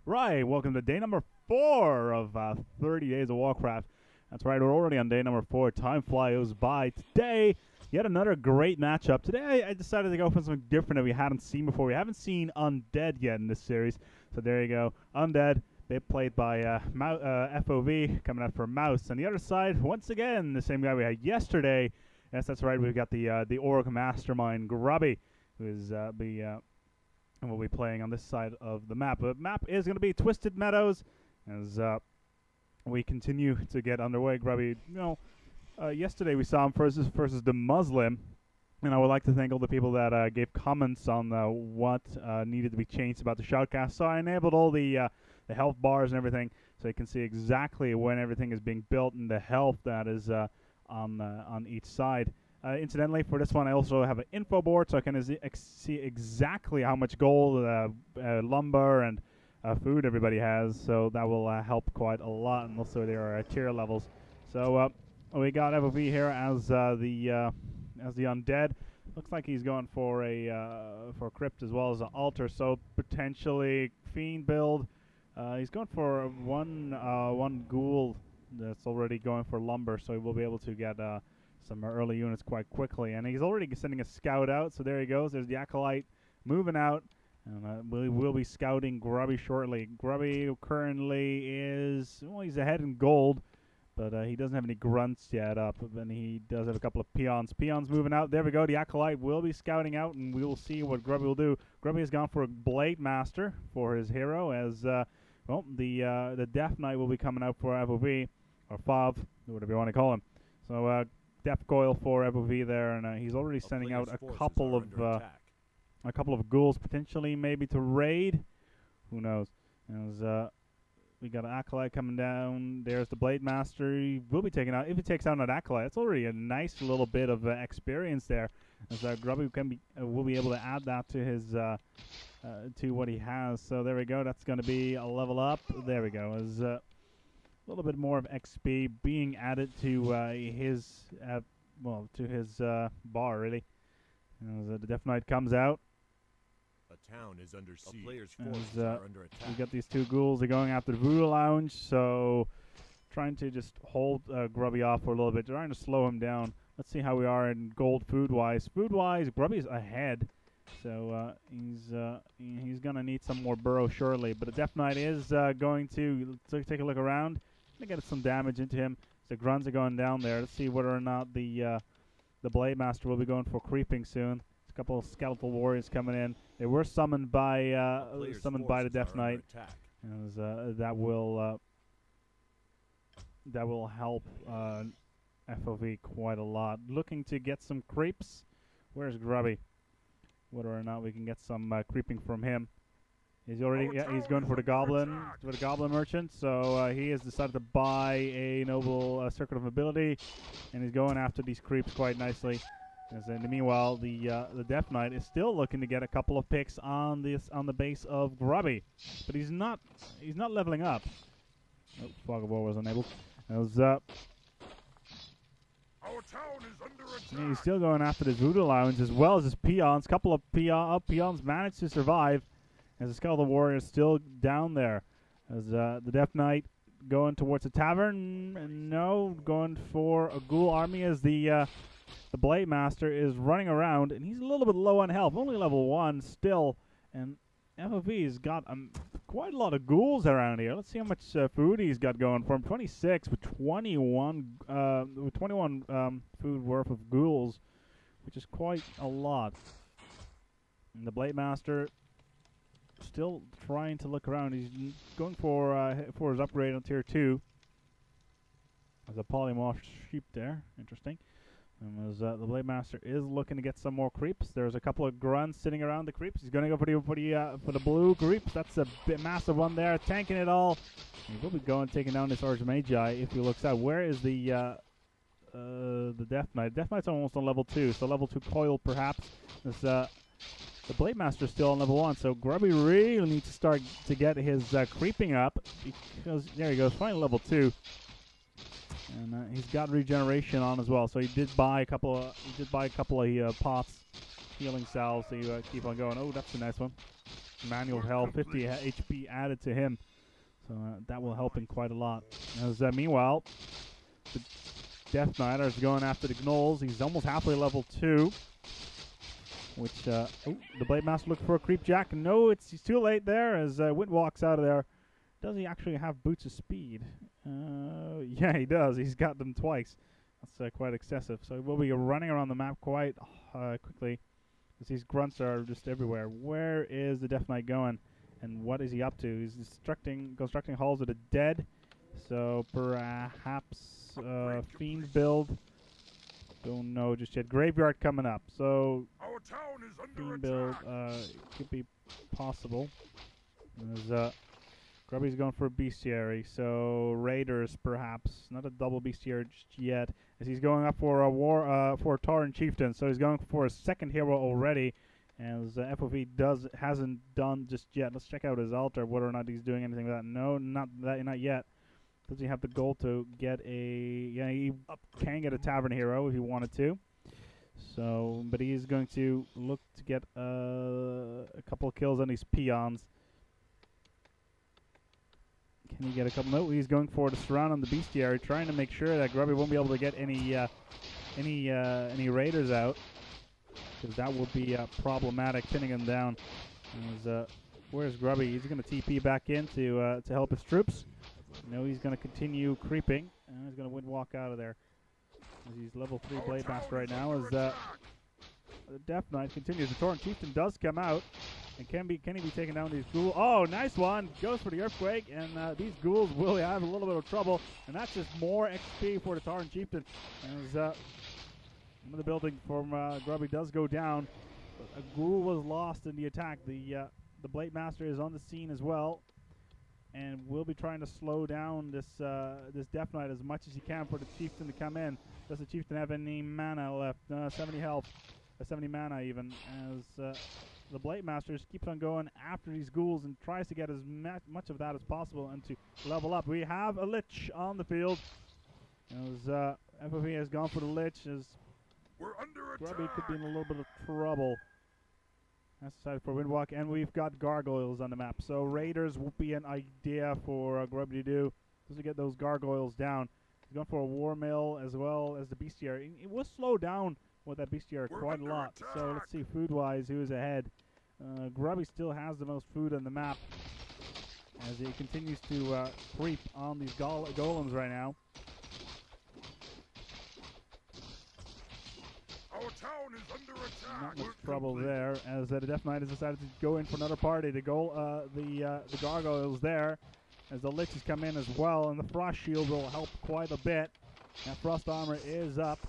Right, welcome to day number 4 of 30 Days of Warcraft. That's right, we're already on day number 4. Time flies by. Today, yet another great matchup. Today, I decided to go for something different that we hadn't seen before. We haven't seen Undead yet in this series. So there you go. Undead, they played by FOV, coming out for Mouse. On the other side, once again, the same guy we had yesterday. Yes, that's right, we've got the Orc Mastermind, Grubby, who is and we'll be playing on this side of the map. The map is going to be Twisted Meadows as we continue to get underway. Grubby, yesterday we saw him versus the Muslim, and I would like to thank all the people that gave comments on what needed to be changed about the shoutcast. So I enabled all the health bars and everything, so you can see exactly when everything is being built and the health that is on each side. Incidentally, for this one, I also have an info board, so I can see exactly how much gold, lumber, and food everybody has. So that will help quite a lot, and also their tier levels. So we got FOV here as the undead. Looks like he's going for a crypt as well as an altar. So potentially fiend build. He's going for one ghoul that's already going for lumber, so he will be able to get some early units quite quickly. And he's already sending a scout out, so there he goes. There's the Acolyte moving out, and we'll be scouting Grubby shortly. Grubby currently is, well, he's ahead in gold, but he doesn't have any grunts yet up, and he does have a couple of peons. Peons moving out. There we go. The Acolyte will be scouting out, and we will see what Grubby will do. Grubby has gone for a Blade Master for his hero, as the Death Knight will be coming out for FOV, or FOV, whatever you want to call him. So Death Coil for FOV there, and he's already sending out a couple of ghouls, potentially maybe to raid. Who knows? As we got an Acolyte coming down. There's the Blade Master. He will be taken out. If he takes out an Acolyte, that's already a nice little bit of experience there. As Grubby will be able to add that to his to what he has. So there we go. That's going to be a level up. There we go. As a little bit more of XP being added to his bar, really. As the Death Knight comes out. A town is under siege. Players' forces are under attack. We got these two ghouls. They're going after the Voodoo Lounge, so trying to just hold Grubby off for a little bit, trying to slow him down. Let's see how we are in gold food-wise. Food-wise, Grubby's ahead, so he's gonna need some more burrow shortly. But the Death Knight is going to take a look around. Gonna get some damage into him. The grunts are going down there. Let's see whether or not the Blade Master will be going for creeping soon. There's a couple of skeletal warriors coming in. They were summoned by the Death Knight, and that will help FOV quite a lot. Looking to get some creeps. Where's Grubby? Whether or not we can get some creeping from him. He's going for the Goblin Merchant, so he has decided to buy a noble Circuit of Mobility, and he's going after these creeps quite nicely. As in the meanwhile, the Death Knight is still looking to get a couple of picks on the base of Grubby, but he's not leveling up. Oh, Fog of War was enabled. As our town is under attack. He's still going after this Voodoo Lounge as well as his peons. Couple of peons managed to survive. As the Skeletal Warrior is still down there. As the Death Knight going towards the tavern. And no, going for a ghoul army as the Blade Master is running around. And he's a little bit low on health. Only level 1 still. And FOV's got quite a lot of ghouls around here. Let's see how much food he's got going for him. 26 with 21 food worth of ghouls, which is quite a lot. And the Blade Master still trying to look around. He's going for his upgrade on tier 2. There's a polymorph sheep there. Interesting. And as the Blade Master is looking to get some more creeps. There's a couple of grunts sitting around the creeps. He's going to go for the blue creeps. That's a massive one there, tanking it all. He will be taking down this Archmagi if he looks out. Where is the Death Knight? Death Knight's almost on level 2, so level 2 coil perhaps. The Blade Master is still on level 1, so Grubby really needs to start to get his creeping up, because there he goes, finally level 2, and he's got regeneration on as well. So he did buy a couple of pots, healing salves to keep on going. Oh, that's a nice one. manual health, 50 HP added to him. So that will help him quite a lot. As meanwhile, the Death Knight is going after the Gnolls. He's almost halfway level 2. Which, the Blade Master looking for a Creep Jack. No, he's too late there as Wind walks out of there. Does he actually have Boots of Speed? Yeah, he does. He's got them twice. That's quite excessive. So we'll be running around the map quite quickly. Because these grunts are just everywhere. Where is the Death Knight going? And what is he up to? He's constructing halls of the dead. So perhaps Fiend build. Don't know just yet. Graveyard coming up. So Our town is under Fiend build could be possible. There's Grubby's going for a bestiary. So Raiders perhaps. Not a double bestiary just yet. As he's going up for a for Tauren Chieftain. So he's going for a second hero already. As FOV hasn't done just yet. Let's check out his altar, whether or not he's doing anything with that. No, not yet. Does he have the goal to get a... Yeah, he can get a Tavern Hero if he wanted to. So, but he's going to look to get a couple of kills on these peons. Can he get a couple? No, he's going for the surround on the bestiary, trying to make sure that Grubby won't be able to get any raiders out. Because that would be problematic, pinning him down. Where's Grubby? He's going to TP back in to help his troops. No, he's going to continue creeping. And he's going to Windwalk out of there. As he's level 3 Blade Master right now. As the Death Knight continues. The Tauren Chieftain does come out. And can he be taking down these ghouls? Oh, nice one. Goes for the Earthquake. And these ghouls will have a little bit of trouble. And that's just more XP for the Tauren Chieftain. As another building from Grubby does go down. But a ghoul was lost in the attack. The Blade Master is on the scene as well. And we'll be trying to slow down this Death Knight as much as he can for the Chieftain to come in. Does the Chieftain have any mana left? 70 health. 70 mana even. As the Blade Master just keeps on going after these ghouls and tries to get as much of that as possible and to level up. We have a Lich on the field. As FOV has gone for the Lich. As We're under Grubby attack. could be in a little bit of trouble. That's decided for Windwalk, and we've got gargoyles on the map. So Raiders will be an idea for Grubby to do, just to get those gargoyles down. He's going for a war mill as well as the bestiary. It will slow down with that bestiary quite a lot. So let's see, food-wise, who is ahead. Grubby still has the most food on the map as he continues to creep on these golems right now. Our town is under attack. Not much trouble there, as the Death Knight has decided to go in for another party. The gargoyles there, as the Liches come in as well, and the Frost Shield will help quite a bit. That Frost Armor is up,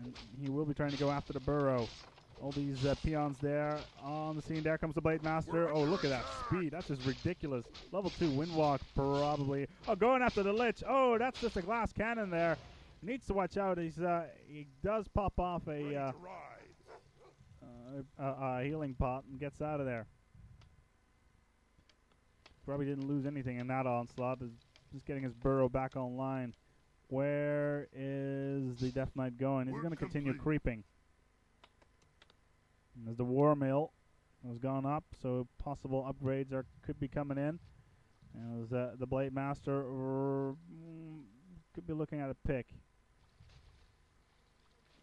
and he will be trying to go after the burrow. All these peons there on the scene. There comes the Blade Master. Oh, look at that speed. That's just ridiculous. Level 2 Windwalk, probably. Oh, going after the Lich. Oh, that's just a glass cannon there. Needs to watch out. He does pop off a healing pot and gets out of there. Probably didn't lose anything in that onslaught. Just getting his burrow back online. Where is the Death Knight going? He's going to continue creeping. And as the War Mill has gone up, so possible upgrades could be coming in. And as the Blade Master could be looking at a pick.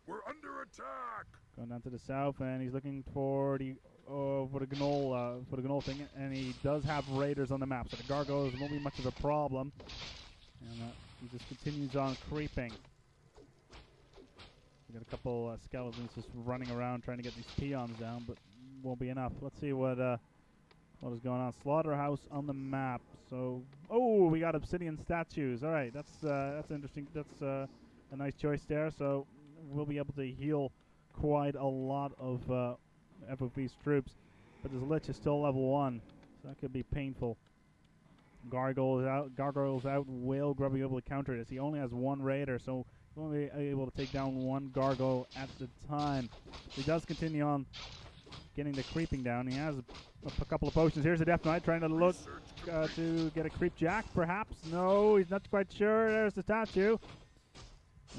We're under attack. Going down to the south, and he's looking for the gnoll thing, and he does have raiders on the map, so the gargoyles won't be much of a problem. And he just continues on creeping. We got a couple skeletons just running around trying to get these peons down, but won't be enough. Let's see what is going on. Slaughterhouse on the map. So, oh, we got obsidian statues. All right, that's interesting. That's a nice choice there. So we'll be able to heal quite a lot of FOV's troops, but this Lich is still level 1, so that could be painful. Gargoyles out. Will Grubby be able to counter this? He only has one raider, so he'll only be able to take down one gargoyle at the time. He does continue on getting the creeping down. He has a couple of potions. Here's the Death Knight trying to look to get a creep jack, perhaps. No, he's not quite sure. There's the statue.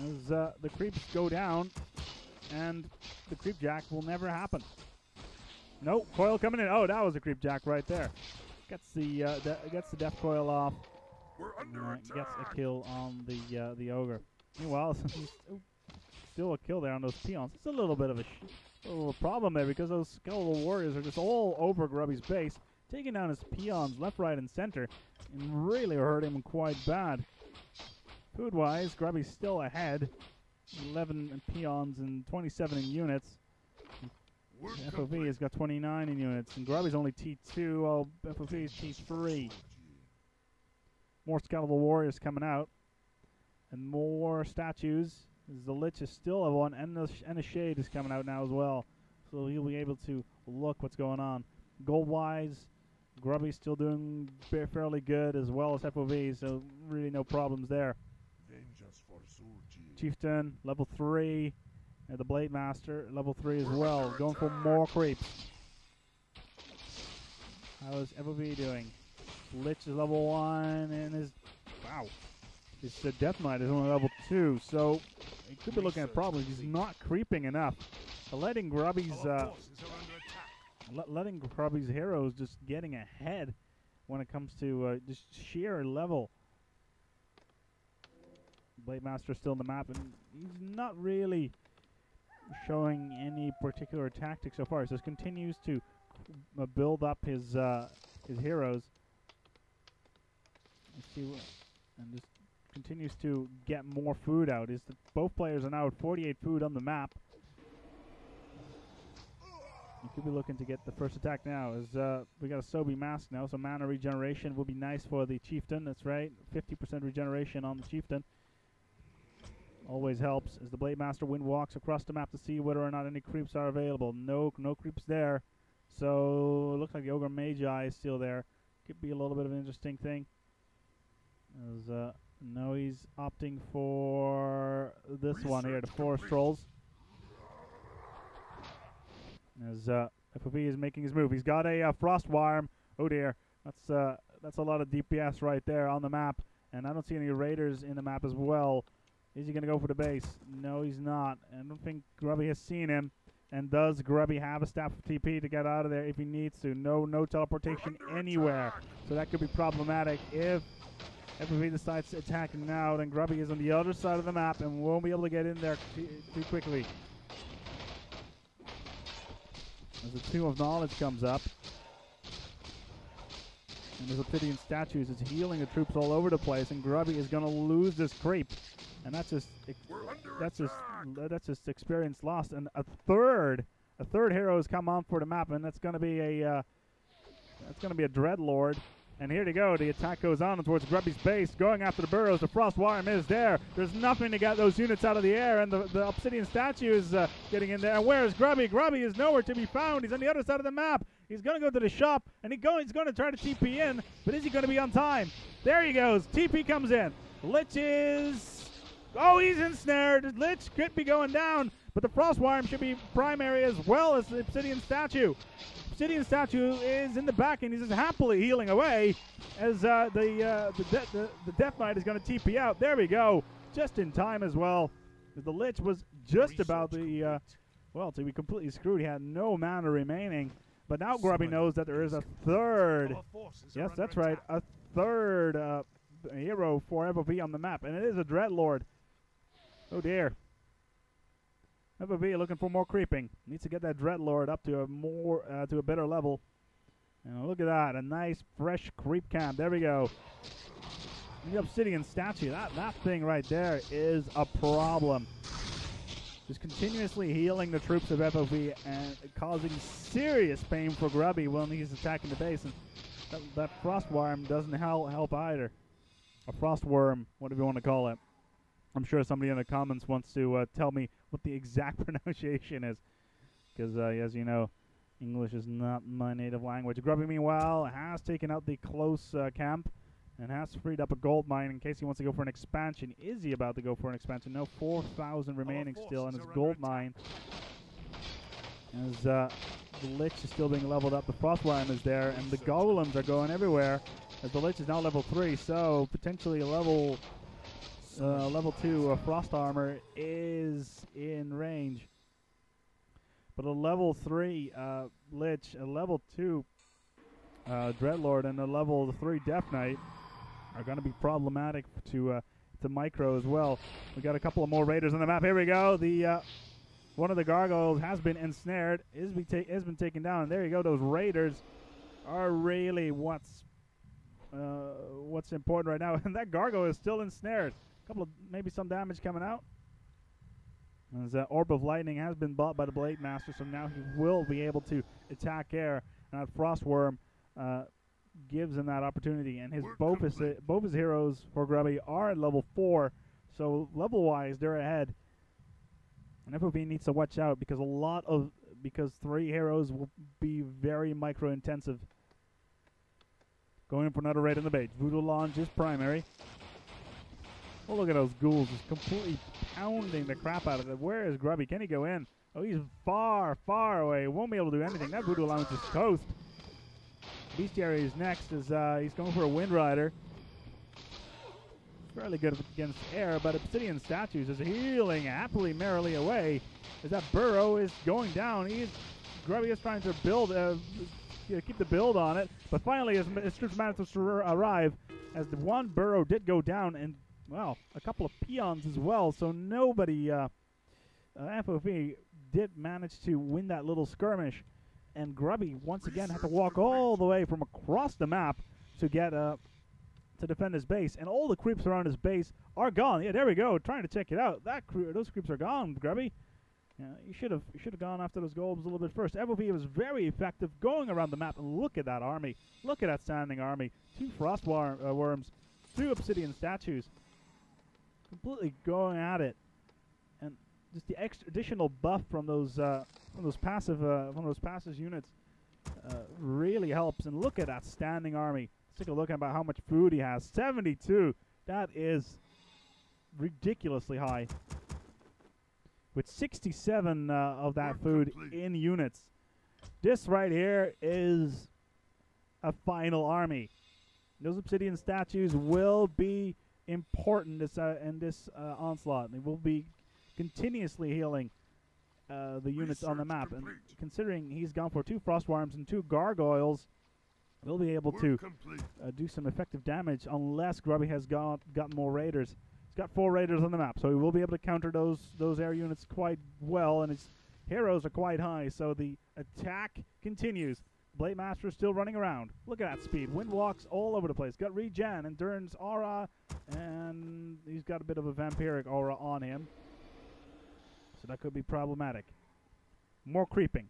As the creeps go down, and the creep jack will never happen. Nope, coil coming in. Oh, that was a creep jack right there. Gets the gets the death coil off. We're under attack. Gets a kill on the ogre. Meanwhile, still a kill there on those peons. It's a little bit of a little problem there because those skeletal warriors are just all over Grubby's base, taking down his peons left, right, and center, and really hurting him quite bad. Food-wise, Grubby's still ahead. 11 peons and 27 in units. FOV has got 29 in units, and Grubby's only T2, while FOV is T3. More skeletal warriors coming out, and more statues. As the Lich is still a one, and the Shade is coming out now as well, so he'll be able to look what's going on. Gold-wise, Grubby's still doing fairly good, as well as FOV, so really no problems there. Chieftain, level 3. The Blade Master, level 3 as well. Going for more creeps. How is FOV doing? Lich is level 1, and his Death Knight is only level 2, so he could be looking at problems. He's not creeping enough. Letting Grubby's heroes just getting ahead when it comes to just sheer level. Blade Master still in the map, and he's not really showing any particular tactics so far. So he continues to build up his heroes. Let's see, and just continues to get more food out. Both players are now at 48 food on the map. You could be looking to get the first attack now. As we got a Sobi mask now, so mana regeneration will be nice for the Chieftain. That's right, 50% regeneration on the Chieftain. Always helps as the Blade Master wind walks across the map to see whether or not any creeps are available. No creeps there. So it looks like the Ogre Magi is still there. Could be a little bit of an interesting thing. As no, he's opting for this one here, the Forest Trolls. As FOV is making his move. He's got a Frost Worm. Oh dear, that's a lot of DPS right there on the map. And I don't see any Raiders in the map as well. Is he going to go for the base? No, he's not. I don't think Grubby has seen him. And does Grubby have a staff of TP to get out of there if he needs to? No teleportation anywhere. So that could be problematic. If FOV decides to attack him now, then Grubby is on the other side of the map and won't be able to get in there too quickly. As the Tomb of Knowledge comes up. And there's Obsidian statues. It's healing the troops all over the place, and Grubby is going to lose this creep. And that's just experience lost. And a third hero has come on for the map, and that's going to be a Dreadlord. And here to go, the attack goes on towards Grubby's base, going after the burrows. The Frost Worm is there. There's nothing to get those units out of the air, and the Obsidian statue is getting in there. And where is Grubby? Grubby is nowhere to be found. He's on the other side of the map. He's going to go to the shop, and he's going to try to TP in, but is he going to be on time? There he goes. TP comes in. Lich is... Oh, he's ensnared. Lich could be going down, but the Frost Worm should be primary as well as the Obsidian statue. Obsidian statue is in the back, and he's just happily healing away as the Death Knight is going to TP out. There we go. Just in time as well. The Lich was just about to be completely screwed. He had no mana remaining. But now Grubby knows that there is a third. Yes, that's right. A third hero for FOV on the map, and it is a Dreadlord. Oh dear. FOV looking for more creeping. Needs to get that Dreadlord up to a better level. And look at that, a nice fresh creep camp. There we go. And the Obsidian statue, that thing right there is a problem. Just continuously healing the troops of FOV and causing serious pain for Grubby when he's attacking the base. And that Frost Worm doesn't help either. A Frost Worm, whatever you want to call it. I'm sure somebody in the comments wants to tell me what the exact pronunciation is. Because, as you know, English is not my native language. Grubby, meanwhile, has taken out the close camp and has freed up a gold mine in case he wants to go for an expansion. Is he about to go for an expansion? No, 4,000 remaining still in his gold mine. As the Lich is still being leveled up, the Frost Worm is there, and the Golems are going everywhere. As the Lich is now level 3, so potentially a level 2 Frost Armor is in range. But a level 3 Lich, a level 2 Dreadlord, and a level 3 Death Knight are going to be problematic to micro as well. We got a couple of more raiders on the map. Here we go. The one of the gargoyles has been ensnared, has been taken down. And there you go. Those raiders are really what's important right now. And that gargoyle is still ensnared. Maybe some damage coming out. As Orb of Lightning has been bought by the Blade Master, so now he will be able to attack air. And that Frostworm gives him that opportunity. And both his heroes for Grubby are at level 4, so level-wise they're ahead. And FOV needs to watch out because 3 heroes will be very micro-intensive. Going in for another raid on the base. Voodoo Launch is primary. Oh, look at those ghouls just completely pounding the crap out of it. Where is Grubby? Can he go in? Oh, he's far, far away. Won't be able to do anything. That Voodoo Launch is toast. Bestiary is next. He's going for a Wind Rider. Fairly good against air, but Obsidian Statues is healing happily, merrily away as that burrow is going down. Grubby is trying to build, keep the build on it, but finally his troops managed to arrive as the one burrow did go down, and well, a couple of peons as well, so nobody, FOV did manage to win that little skirmish, and Grubby once again had to walk all the way from across the map to get to defend his base, and all the creeps around his base are gone. Yeah, there we go. Trying to check it out. Those creeps are gone, Grubby. Yeah, you should have gone after those golems a little bit first. FOV was very effective going around the map, and look at that army. Look at that standing army. 2 frost worms, 2 obsidian statues, completely going at it, and just the additional buff from those passive units really helps. And look at that standing army. Let's take a look at about how much food he has. 72. That is ridiculously high. With 67 of that food in units. This right here is a final army. Those obsidian statues will be important in this onslaught. They will be continuously healing the units on the map. And considering he's gone for 2 frostworms and 2 gargoyles, we'll be able to do some effective damage unless Grubby has got more raiders. He's got 4 raiders on the map, so he will be able to counter those air units quite well, and his heroes are quite high, so the attack continues. Blade Master is still running around. Look at that speed. Wind walks all over the place. Got regen, endurance, aura, and he's got a bit of a vampiric aura on him, so that could be problematic. More creeping.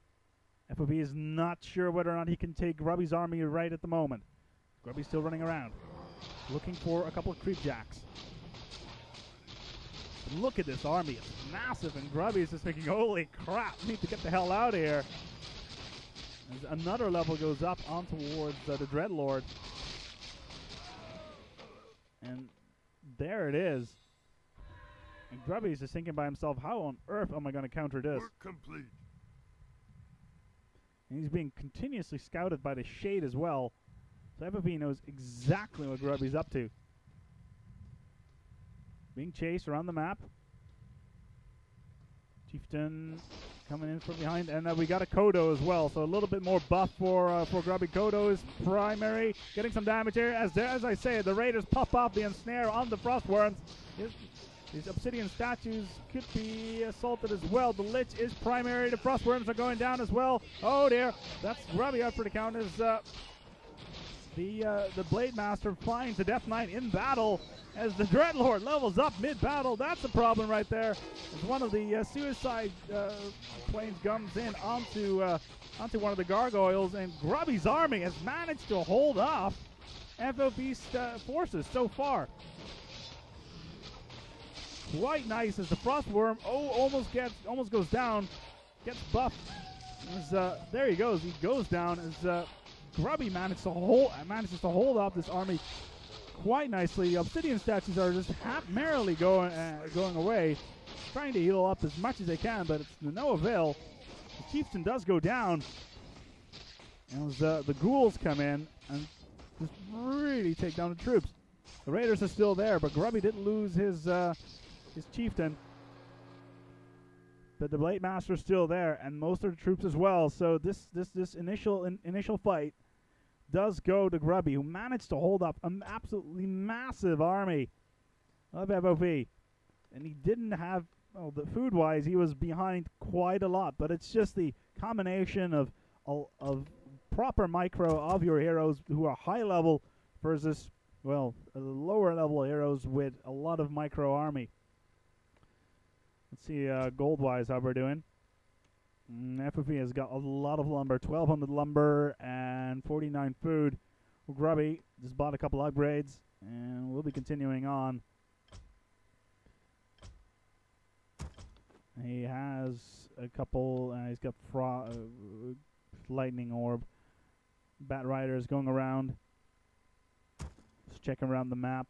FOV is not sure whether or not he can take Grubby's army right at the moment. Grubby's still running around, looking for a couple of creep jacks. Look at this army. It's massive, and Grubby is just thinking, holy crap, we need to get the hell out of here. As another level goes up on towards the Dreadlord. And there it is. And Grubby is just thinking by himself, how on earth am I going to counter this? Work complete. And he's being continuously scouted by the Shade as well. So FFP knows exactly what Grubby's up to. Being chased around the map. Chieftain coming in from behind, and we got a Kodo as well, so a little bit more buff for Grubby. Kodo is primary, getting some damage here. As I say, the Raiders pop off the ensnare on the Frostworms. These Obsidian Statues could be assaulted as well. The Lich is primary. The Frostworms are going down as well. Oh dear, that's Grubby out for the count. As the Blade Master finds the Death Knight in battle as the Dreadlord levels up mid-battle. That's a problem right there. As one of the suicide planes comes in onto one of the gargoyles, and Grubby's army has managed to hold off FOP's forces so far. Quite nice as the Frostworm almost goes down, gets buffed. There he goes. He goes down as Grubby manages to hold off this army quite nicely. Obsidian Statues are just merrily going away, trying to heal up as much as they can, but it's to no avail. The Chieftain does go down, and the ghouls come in and just really take down the troops. The Raiders are still there, but Grubby didn't lose his Chieftain. But the Blade Master's still there, and most of the troops as well. So this initial fight does go to Grubby, who managed to hold up an absolutely massive army of FOV. And he didn't have, well, the food-wise, he was behind quite a lot. But it's just the combination of proper micro of your heroes who are high level versus, well, lower level heroes with a lot of micro army. Let's see gold-wise how we're doing. FOV has got a lot of lumber, 1,200 lumber and 49 food. Grubby just bought a couple upgrades, and we'll be continuing on. He has a couple, he's got lightning orb. Bat riders going around. Just checking around the map.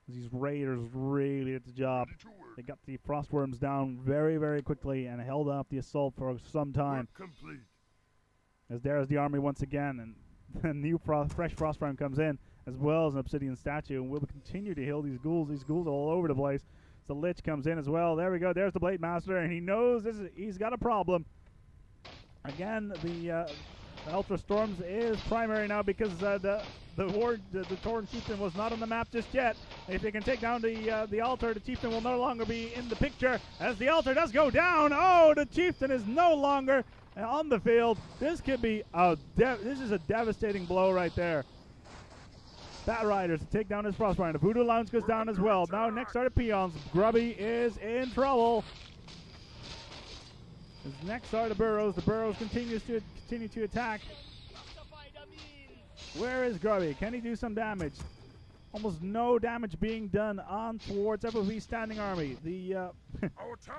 These raiders really did the job. They got the frostworms down very, very quickly and held off the assault for some time. Complete. As there's the army once again, and a new fresh frostworm comes in, as well as an obsidian statue, and we'll continue to heal these ghouls. These ghouls are all over the place. The Lich comes in as well. There we go. There's the Blade Master, and he knows he's got a problem. Again, the Ultra Storms is primary now because the Tauren Chieftain was not on the map just yet. If they can take down the altar, the Chieftain will no longer be in the picture as the altar does go down. Oh, the Chieftain is no longer on the field. This could be this is a devastating blow right there. Bat Riders to take down his Frostbind. The Voodoo Lounge goes down as well. Now next are the Peons. Grubby is in trouble. As next are the Burrows. The Burrows continue to attack. Where is Grubby? Can he do some damage? Almost no damage being done on towards FOV's standing army. The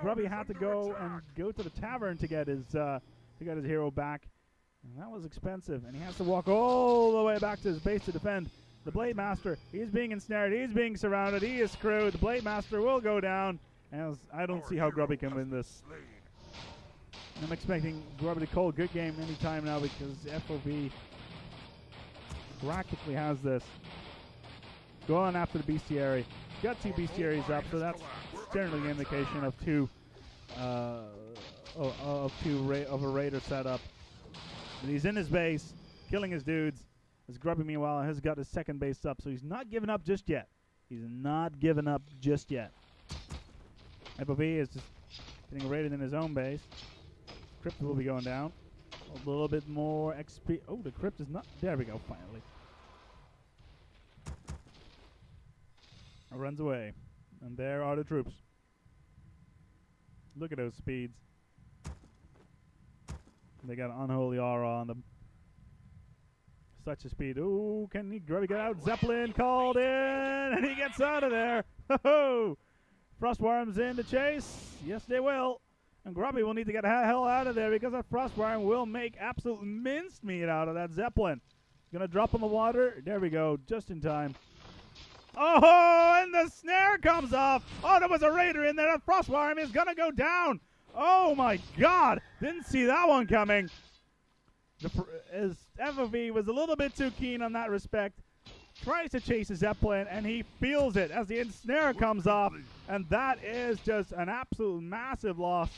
Grubby had to go to the tavern to get his hero back, and that was expensive. And he has to walk all the way back to his base to defend. The Blade Master, he's being ensnared, he's being surrounded, he is screwed. The Blade Master will go down, as I don't see how Grubby can win this. I'm expecting Grubby to call a good game anytime now because FOV practically has this. Going after the bestiary. Got two bestiaries up, so that's generally an indication of of a raider setup. And he's in his base, killing his dudes. As Grubby, meanwhile, has got his second base up, so he's not giving up just yet. He's not giving up just yet. FOV is just getting raided in his own base. Crypt will be going down. A little bit more XP. Oh, the Crypt is not. There we go, finally. Runs away. And there are the troops. Look at those speeds. They got an unholy aura on them. Such a speed. Ooh, can Grubby get out? Zeppelin called in, and he gets out of there. Ho-ho! Frostworms in the chase. Yes, they will. And Grubby will need to get the hell out of there because that Frostworm will make absolute mincemeat out of that Zeppelin. Gonna drop in the water. There we go, just in time. Oh, and the snare comes off. Oh, there was a raider in there. That Frostworm is gonna go down. Oh my God! Didn't see that one coming. As FOV was a little bit too keen on that respect, tries to chase his Zeppelin, and he feels it as the ensnare comes off, and that is just an absolute massive loss.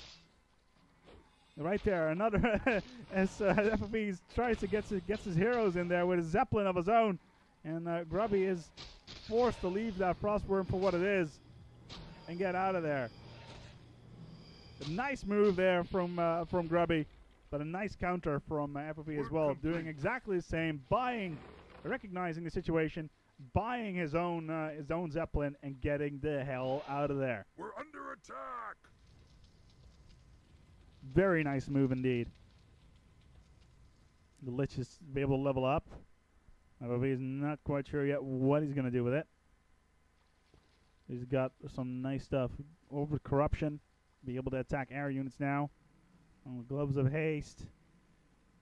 Right there, another as FOV tries to gets his heroes in there with a Zeppelin of his own, and Grubby is forced to leave that Frostworm for what it is and get out of there. A nice move there from Grubby. But a nice counter from FOV as well, doing exactly the same, recognizing the situation, buying his own Zeppelin, and getting the hell out of there. We're under attack. Very nice move indeed. The Lich is be able to level up. FOV is not quite sure yet what he's going to do with it. He's got some nice stuff. Over corruption, be able to attack air units now. Gloves of haste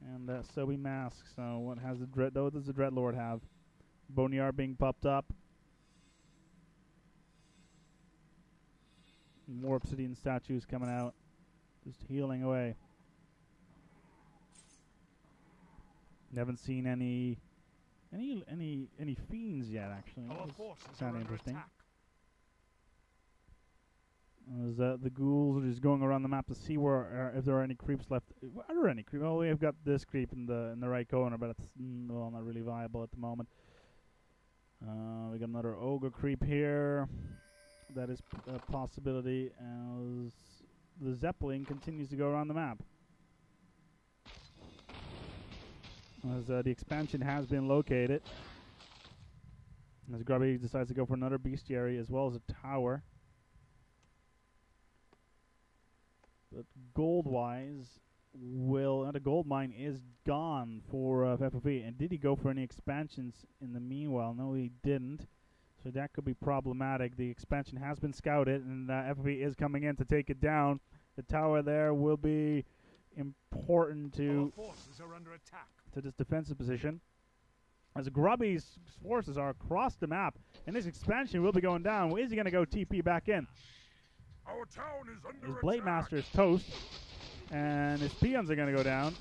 and Sobi mask. So what has the what does the Dreadlord have? Boneyard being popped up. More obsidian statues coming out. Just healing away. Haven't seen any fiends yet actually. Kind of interesting. As the ghouls are just going around the map to see where if there are any creeps left. Are there any creeps? Oh, we have got this creep in the right corner, but it's well, not really viable at the moment. We got another ogre creep here. That is a possibility as the Zeppelin continues to go around the map. As the expansion has been located. As Grubby decides to go for another bestiary as well as a tower. But gold-wise, the gold mine is gone for FFV. And did he go for any expansions in the meanwhile? No, he didn't. So that could be problematic. The expansion has been scouted, and FFV is coming in to take it down. The tower there will be important to this defensive position. As Grubby's forces are across the map, and this expansion will be going down. Well, is he going to go TP back in? Our town is under His attack. Blade Master is toast, and his peons are going to go down.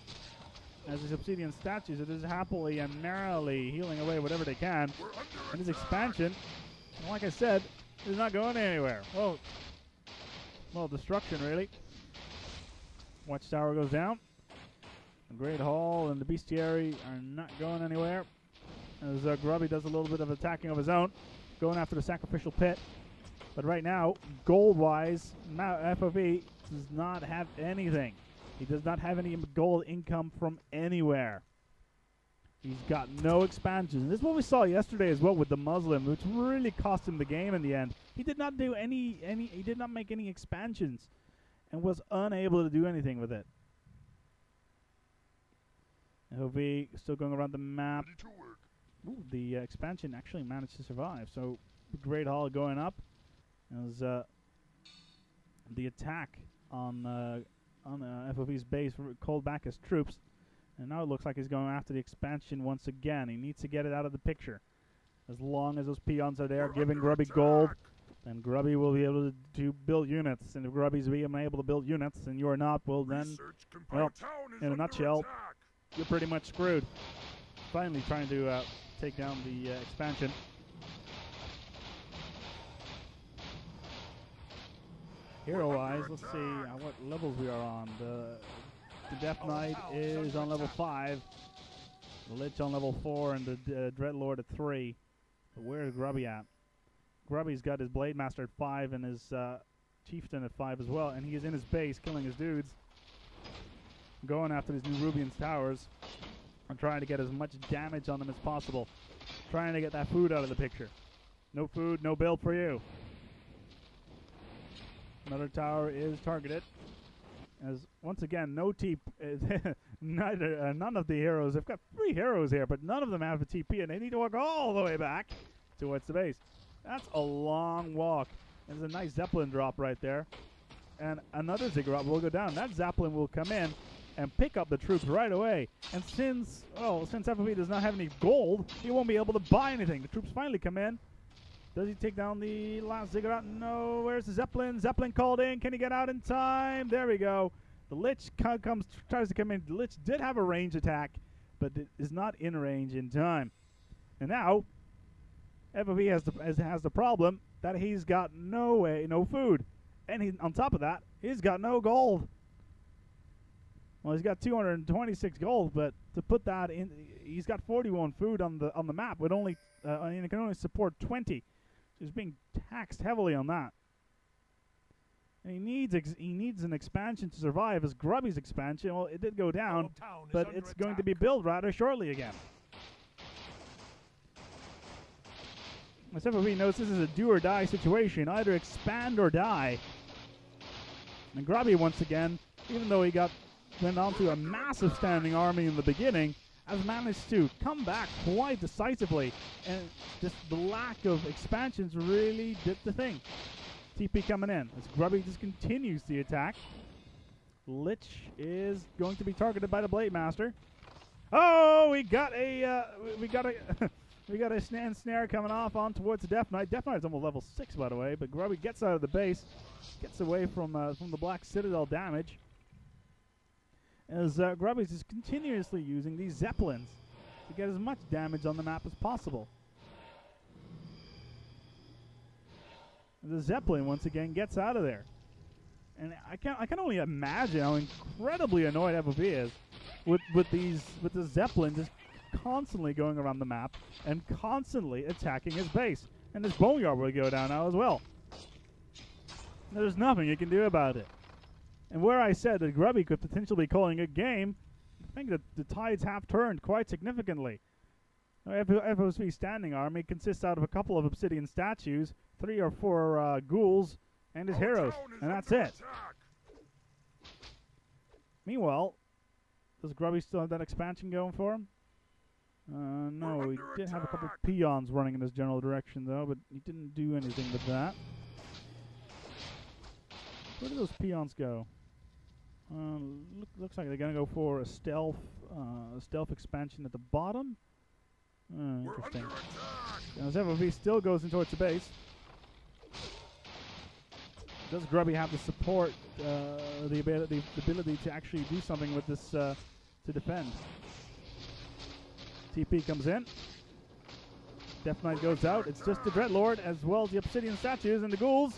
As his obsidian statues are just happily and merrily healing away whatever they can. We're under And his attack. expansion, like I said, is not going anywhere. Well, destruction really. Watchtower goes down. The Great Hall and the Bestiary are not going anywhere. As Grubby does a little bit of attacking of his own, going after the Sacrificial Pit. But right now, gold-wise, FOV does not have anything. He does not have any gold income from anywhere. He's got no expansions. This is what we saw yesterday as well with the Muslim, which really cost him the game in the end. He did not do he did not make any expansions and was unable to do anything with it. FOV still going around the map. Ready to work. Ooh, the expansion actually managed to survive. So the Great Hall going up as the attack on FOV's base called back his troops, and now it looks like he's going after the expansion once again. He needs to get it out of the picture. As long as those peons are there We're giving under Grubby attack. gold, then Grubby will be able to build units. And if Grubby's being able to build units and you're not, well then Research well, our town is in a under nutshell, attack. you're pretty much screwed. Finally trying to take down the expansion. Hero-wise, let's see what levels we are on. The Death Knight is on level 5. The Lich on level 4 and the Dreadlord at 3. But where is Grubby at? Grubby's got his Blade Master at 5 and his Chieftain at 5 as well. And he is in his base killing his dudes. Going after these new Rubian's towers. And trying to get as much damage on them as possible. Trying to get that food out of the picture. No food, no build for you. Another tower is targeted. As once again, no TP. None of the heroes. They've got 3 heroes here, but none of them have a TP, and they need to walk all the way back towards the base. That's a long walk. There's a nice Zeppelin drop right there, and another Ziggurat will go down. That Zeppelin will come in and pick up the troops right away. And since FFV does not have any gold, he won't be able to buy anything. The troops finally come in. Does he take down the last Ziggurat? No. Where's the Zeppelin? Zeppelin called in. Can he get out in time? There we go. The Lich tries to come in. The Lich did have a range attack, but it is not in range in time. And now, FFV has the problem that he's got no food. And on top of that, he's got no gold. Well, he's got 226 gold, but to put that in, he's got 41 food on the map, with only and it can only support 20. So he's being taxed heavily on that. And he needs an expansion to survive. As Grubby's expansion, well, it did go down, but it's going to be built rather shortly again. As FFV knows, this is a do or die situation. Either expand or die. And Grubby once again, even though he went on to a massive standing army in the beginning, has managed to come back quite decisively, and just the lack of expansions really did the thing. TP coming in as Grubby just continues the attack. Lich is going to be targeted by the Blade Master. Oh, we got a we got a snare coming off on towards the Death Knight. Death Knight is almost level 6, by the way, but Grubby gets out of the base, gets away from the Black Citadel damage. As Grubby's is continuously using these Zeppelins to get as much damage on the map as possible. The Zeppelin once again gets out of there. And I can only imagine how incredibly annoyed FOV is with the Zeppelin just constantly going around the map and constantly attacking his base. And this Boneyard will go down now as well. There's nothing you can do about it. And where I said that Grubby could potentially be calling a game, I think that the tides have turned quite significantly. FOV's standing army consists out of a couple of obsidian statues, 3 or 4 ghouls, and his heroes, and that's it. Meanwhile, does Grubby still have that expansion going for him? No, he did have a couple of peons running in this general direction, though, but he didn't do anything with that. Where did those peons go? Looks like they're going to go for a stealth expansion at the bottom. Interesting. As FOV still goes in towards the base. Does Grubby have the support, the ability to actually do something with this to defend? TP comes in. Death Knight goes out. It's just the Dreadlord as well as the Obsidian statues and the ghouls.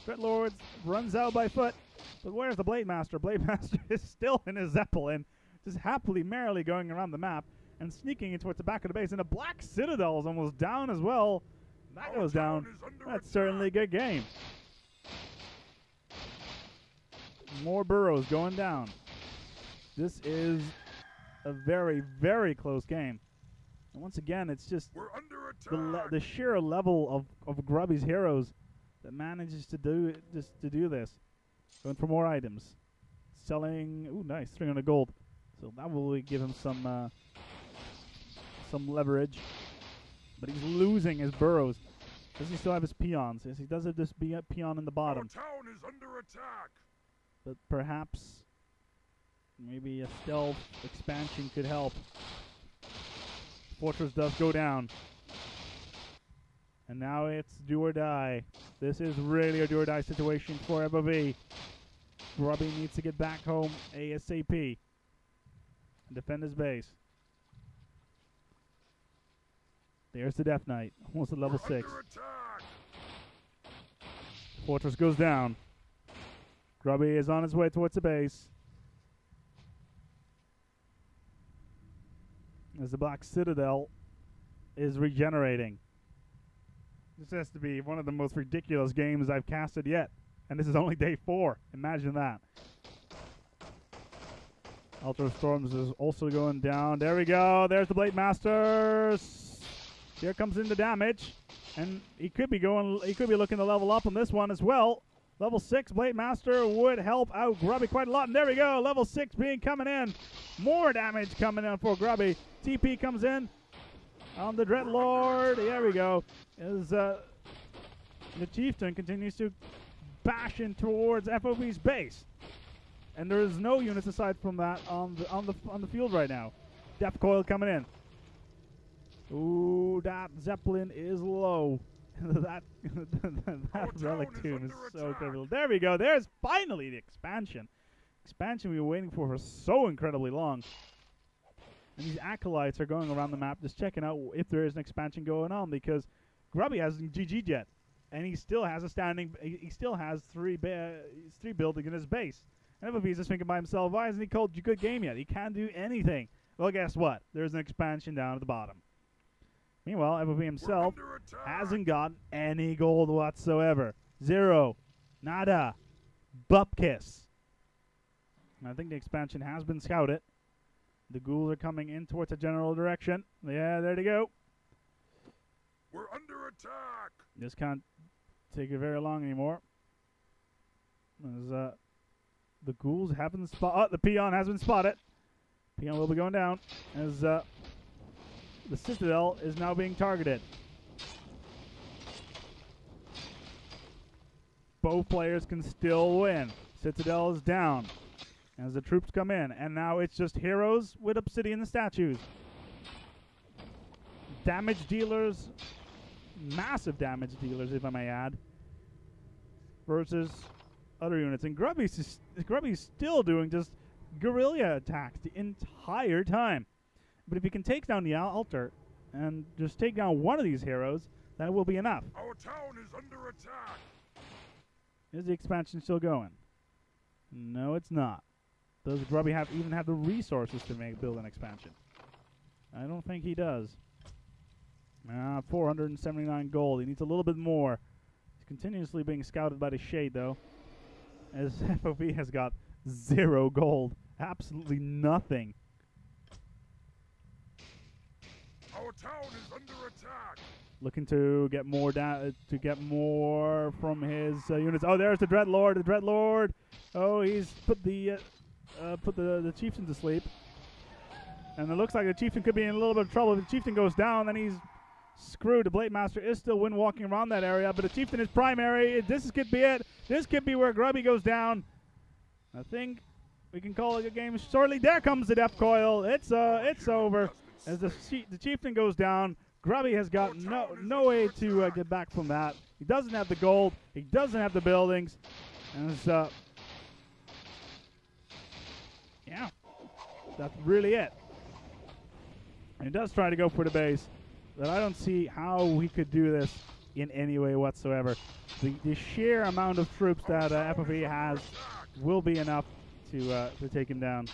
Dreadlord runs out by foot. But where's the Blade Master? Blade Master is still in his Zeppelin, just happily, merrily going around the map and sneaking in towards the back of the base. And the Black Citadel is almost down as well. That goes down. That's certainly a good game. More burrows going down. This is a very, very close game. And once again, it's just the sheer level of Grubby's heroes that manages to do this. Going for more items. Selling, ooh, nice, 300 gold. So that will give him some leverage. But he's losing his burrows. Does he still have his peons? Yes, he does have this peon in the bottom. Our town is under attack. But perhaps maybe a stealth expansion could help. Fortress does go down. And now it's do or die. This is really a do or die situation for FOV. Grubby needs to get back home ASAP and defend his base. There's the Death Knight, almost at level 6. Fortress goes down. Grubby is on his way towards the base. As the Black Citadel is regenerating. This has to be one of the most ridiculous games I've casted yet. And this is only day 4. Imagine that. Ultra Storms is also going down. There we go. There's the Blade Masters. Here comes in the damage. And he could be looking to level up on this one as well. Level 6 Blade Master would help out Grubby quite a lot. And there we go. Level 6 coming in. More damage coming in for Grubby. TP comes in on the Dreadlord. There we go. As the Chieftain continues to bash in towards FOV's base. And there is no units aside from that on the field right now. Death Coil coming in. Ooh, that Zeppelin is low. that relic tomb is so critical. There we go. There's finally the expansion. Expansion we were waiting for so incredibly long. And these acolytes are going around the map just checking out if there is an expansion going on, because Grubby hasn't GG'd yet. And he still has he still has three buildings in his base. And if he's just thinking by himself, why hasn't he called a good game yet? He can't do anything. Well, guess what? There's an expansion down at the bottom. Meanwhile, FOV himself hasn't gotten any gold whatsoever. 0. Nada. Bupkiss. And I think the expansion has been scouted. The ghouls are coming in towards the general direction. Yeah, there they go. We're under attack. This can't take it very long anymore. As the ghouls haven't spotted. The peon has been spotted. Peon will be going down. As the Citadel is now being targeted. Both players can still win. Citadel is down as the troops come in. And now it's just heroes with obsidian statues. Damage dealers, massive damage dealers, if I may add, versus other units. And Grubby's still doing just guerrilla attacks the entire time. But if you can take down the altar and just take down one of these heroes, then it will be enough. Our town is under attack. Is the expansion still going? No, it's not. Does Grubby even have the resources to build an expansion? I don't think he does. 479 gold. He needs a little bit more. He's continuously being scouted by the Shade, though, as FOV has got 0 gold. Absolutely nothing. Our town is under attack. Looking to get more from his units. Oh, there's the Dreadlord. The Dreadlord. Oh, he's put the chieftain to sleep. And it looks like the chieftain could be in a little bit of trouble. If the chieftain goes down, then he's screwed. The Blade Master is still walking around that area, but the chieftain is primary. This could be it. This could be where Grubby goes down. I think we can call it a game shortly. There comes the Death Coil. It's over. As the chieftain goes down, Grubby has got no way to get back from that. He doesn't have the gold. He doesn't have the buildings. And yeah, that's really it. And he does try to go for the base, but I don't see how we could do this in any way whatsoever. The sheer amount of troops that FFE has will be enough to take him down.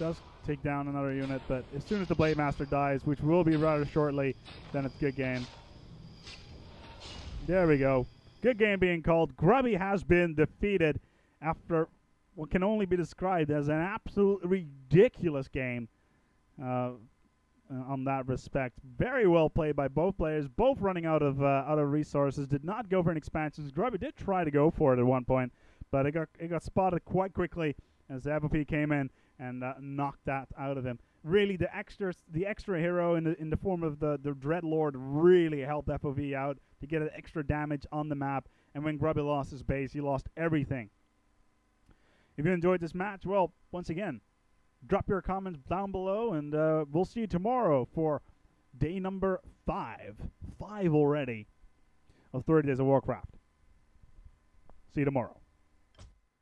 Does take down another unit, but as soon as the Blade Master dies, which will be rather shortly, then it's good game. There we go. Good game being called. Grubby has been defeated after what can only be described as an absolute ridiculous game. On that respect, very well played by both players, both running out of resources. Did not go for an expansion. Grubby did try to go for it at one point, but it got spotted quite quickly as the FOP came in and knocked that out of him. Really, the extra hero in the form of the Dreadlord really helped FOV out to get an extra damage on the map. And when Grubby lost his base, he lost everything. If you enjoyed this match, well, once again, drop your comments down below, and we'll see you tomorrow for day number 5 already, of 30 Days of Warcraft. See you tomorrow.